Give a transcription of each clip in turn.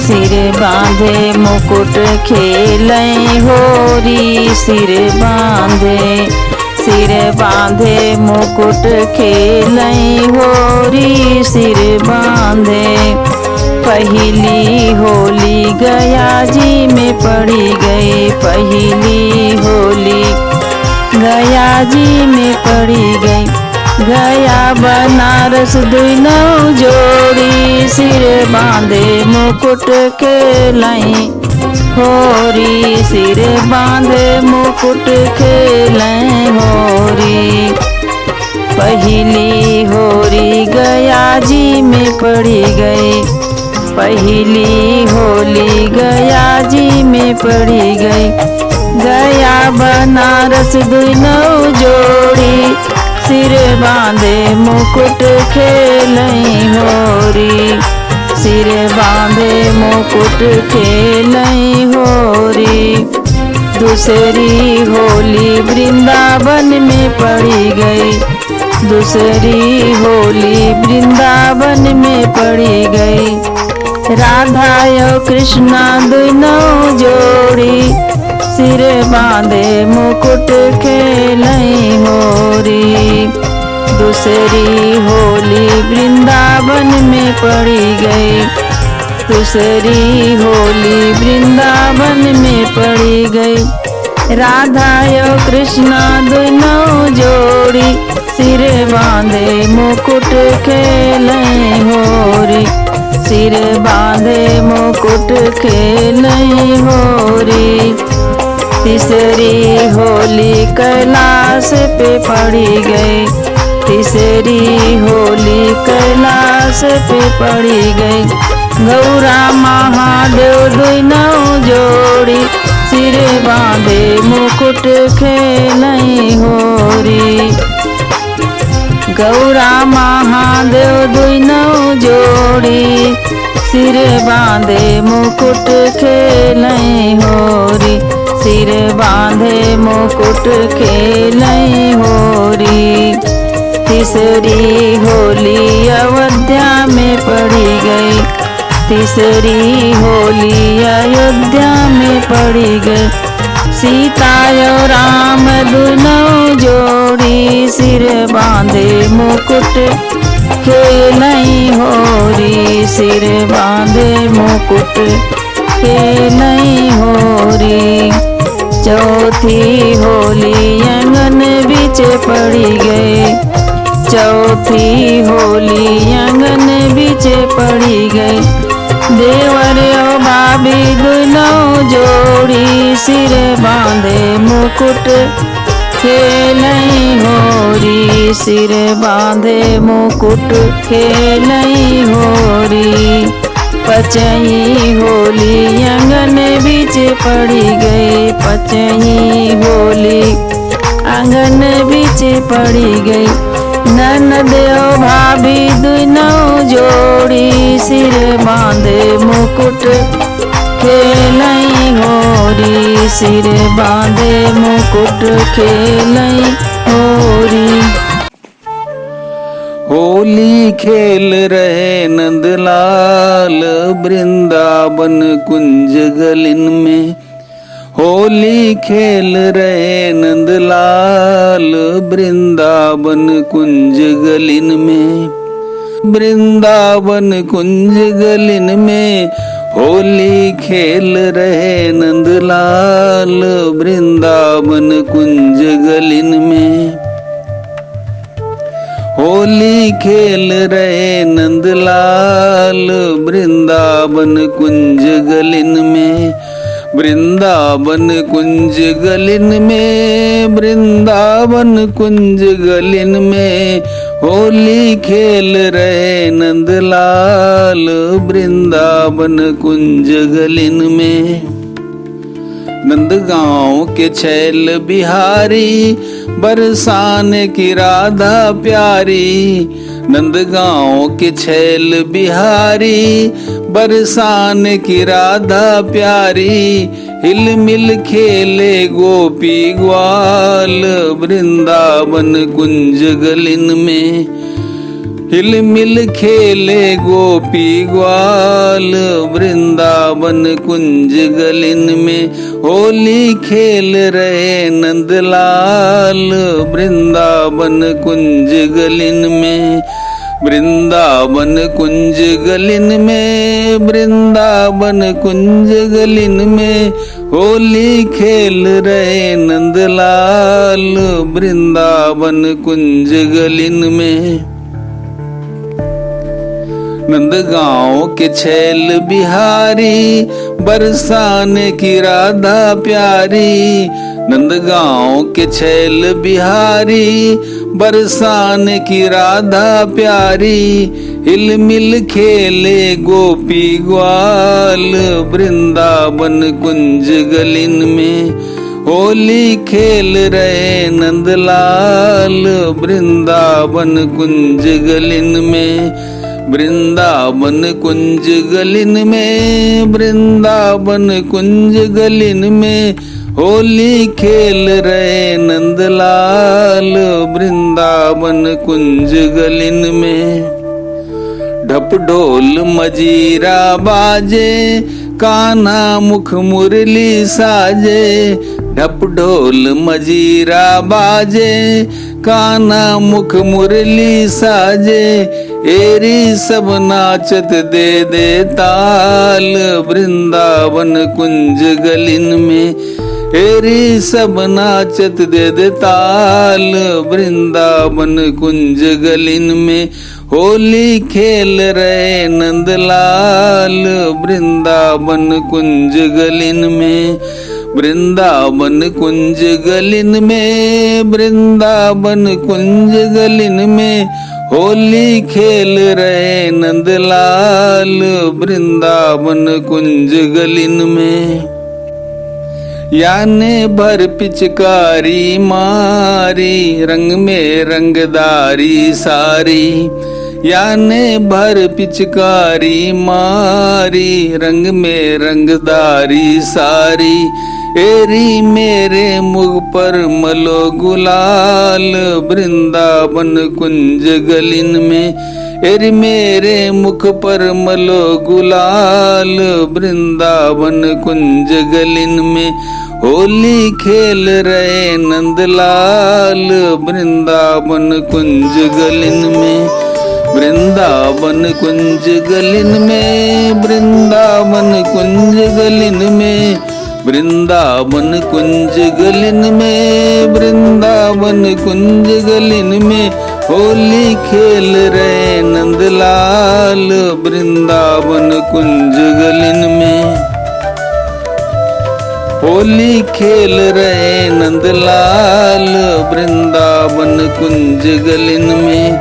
सिर बांधे मुकुट खेलई होरी सिर बांधे मुकुट खेलई होरी सिर बांधे। पहली होली गया जी में पड़ी गई, पहली होली गया जी में पड़ी गई। गया बनारस दुनों जोड़ी सिर बांधे मुकुट खेलई होरी सिर बांधे मुकुट खेलई होरी। पहली होरी गया जी में पड़ी गई, पहली होली गया जी में पड़ी गई। गया बनारस दुनों जोड़ी सिर बांधे मुकुट खेलई होरी सिर बांधे मुकुट खेलई होरी। दूसरी होली वृंदावन में पड़ी गई, दूसरी होली वृंदावन में पड़ी गई। राधा और कृष्णा दोनों जोड़ी सिर बांधे मुकुट खेलई होरी। दूसरी होली वृंदावन में पड़ी गई, दूसरी होली वृंदावन में पड़ी गई। राधा और कृष्णा दोनों जोड़ी सिर बांधे मुकुट खेलई होरी सिर बांधे मुकुट खेलई होरी। तीसरी होली कैलाश पे पड़ी गई, तीसरी होली कैलाश पे पड़ी गई। गौरा महादेव दोनों जोड़ी सिर बांधे मुकुट खेलई होरी। गौरा महादेव दोनों जोड़ी सिर बांधे मुकुट खेलई होरी सिर बांधे मुकुट खेलई होरी। तीसरी होली अयोध्या में पड़ी गई, तीसरी होली अयोध्या में पड़ी गई। सीता और राम दोनों जोड़ी सिर बांधे मुकुट खेलई होरी सिर बांधे मुकुट खेलई होरी। चौथी होली आंगन बीच पड़ी गई, चौथी होली आंगन बीच पड़ी गई। देवर और भाभी दोनों जोड़ी सिर बांधे मुकुट खेलई होरी सिर बांधे मुकुट खेलई होरी। पचई होली आंगन बीच पड़ी गई, पचई होली आंगन बीच पड़ी गई। ननद और भाभी दोनों जोड़ी सिर बांधे मुकुट खेलई होरी सिर बांधे मुकुट खेलई होरी। होली खेल रहे नंदलाल वृंदावन कुंज गलिन में, होली खेल रहे नंदलाल वृंदावन कुंज गलिन में। वृंदावन कुंज गलिन में होली खेल रहे नंदलाल वृंदावन कुंज गलिन में। होली खेल रहे नंदलाल वृंदावन कुंज गलिन में। वृंदावन कुंज गलिन में, वृंदावन कुंज गलिन में होली खेल रहे नंदलाल वृंदावन कुंज गलिन में। नंदगांव के छैल बिहारी बरसाने की राधा प्यारी। नंदगांव के छैल बिहारी बरसाने की राधा प्यारी। हिल मिल खेले गोपी ग्वाल वृंदावन कुंज गलिन में। हिल मिल खेले गोपी ग्वाल, वृंदावन कुंज गलिन में होली खेल रहे नंदलाल। वृंदावन कुंज गलिन में, वृंदावन कुंज गलिन में, वृंदावन कुंज गलिन में होली खेल रहे नंदलाल। वृंदावन कुंज गलिन में नंदगांव के छैल बिहारी, बरसाने की राधा प्यारी। नंदगांव के छैल बिहारी, बरसाने की राधा प्यारी। हिल मिल खेले गोपी ग्वाल, वृंदावन कुंज गलिन में होली खेल रहे नंदलाल। वृंदावन कुंज गलिन में, वृंदावन कुंज गलिन में, वृंदावन कुंज गलिन में होली खेल रहे नंदलाल। वृंदावन कुंज गलिन में ढप ढोल मजीरा बाजे, कान्हा मुख मुरली साजे। ढप ढोल मजीरा बाजे, कान्हा मुख मुरली साजे। एरी सब नाचत दे दे ताल, वृंदावन कुंज गलिन में एरी सब नाचत दे दे ताल। वृंदावन कुंज गलिन में होली खेल रहे नंदलाल। वृंदावन कुंज गलिन में, वृंदावन कुंज गलिन में, वृंदावन कुंज गलिन में होली खेल रहे नंदलाल। वृंदावन कुंज गलिन में याने भर पिचकारी मारी, रंग में रंगदारी सारी। याने भर पिचकारी मारी, रंग में रंगदारी सारी। एरी मेरे मुख पर मलो गुलाल, वृंदावन कुंज गलिन में एरी मेरे मुख पर मलो गुलाल। वृंदावन कुंज गलिन में होली खेल रहे नंदलाल। वृंदावन कुंज गलिन में, वृंदावन कुंज गलिन में, वृंदावन कुंज गलिन में, वृंदावन कुंज गलिन में, वृंदावन कुंज गलिन में होली खेल रहे नंदलाल। वृंदावन कुंज गलिन में होली खेल रहे नंदलाल। वृंदावन कुंज गलिन में,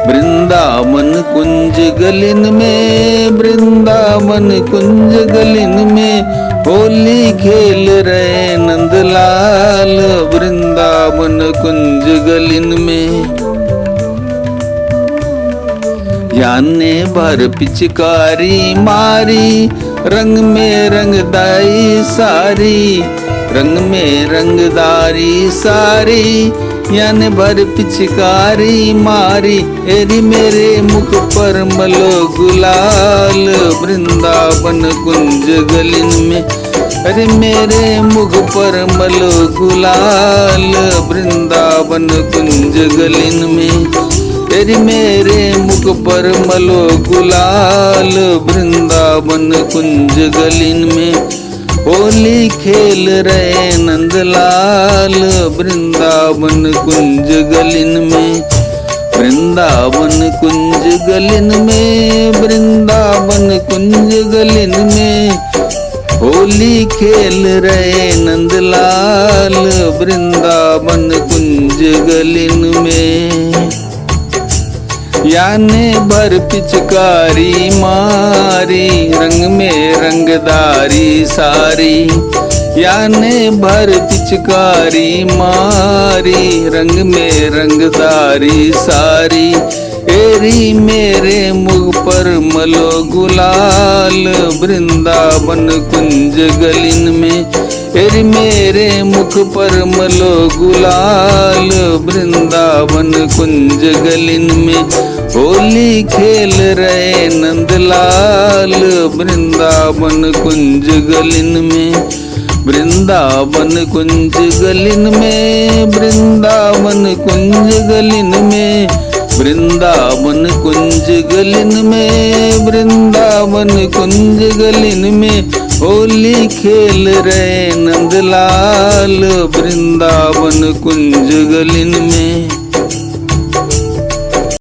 वृंदावन कुंज गलिन में, वृंदावन कुंज गलिन में होली खेल रहे नंदलाल। वृंदावन कुंज गलिन में याने भर पिचकारी मारी, रंग में रंगदारी सारी। रंग में रंगदारी सारी, याने भर पिचकारी मारी। एरी मेरे मुख पर मलो गुलाल, वृंदावन कुंज गलिन में अरे मेरे मुख पर मलो गुलाल। वृंदावन कुंज गलिन में तेरी मेरे मुख पर मलो गुलाल। वृंदावन कुंज गलिन में होली खेल रहे नंदलाल। वृंदावन कुंज गलिन में, वृंदावन कुंज गलिन में, वृंदावन कुंज गलिन में होली खेल रहे नंदलाल। वृंदावन कुंज गलिन में याने भर पिचकारी मारी, रंग में रंगदारी सारी। याने भर पिचकारी मारी, रंग में रंगदारी सारी। एरी मेरे मुख पर मलो गुलाल, वृंदावन कुंज गलिन में। एरी मेरे मुख पर मलो गुलाल, वृंदावन कुंज गलिन में। होली खेल रहे नंदलाल, वृंदावन कुंज गलिन में। वृंदावन कुंज गलिन में, वृंदावन कुंज गलिन में। वृंदावन कुंज गलिन में, वृंदावन कुंज गलिन में। होली खेल रहे नंदलाल, वृंदावन कुंज गलिन में।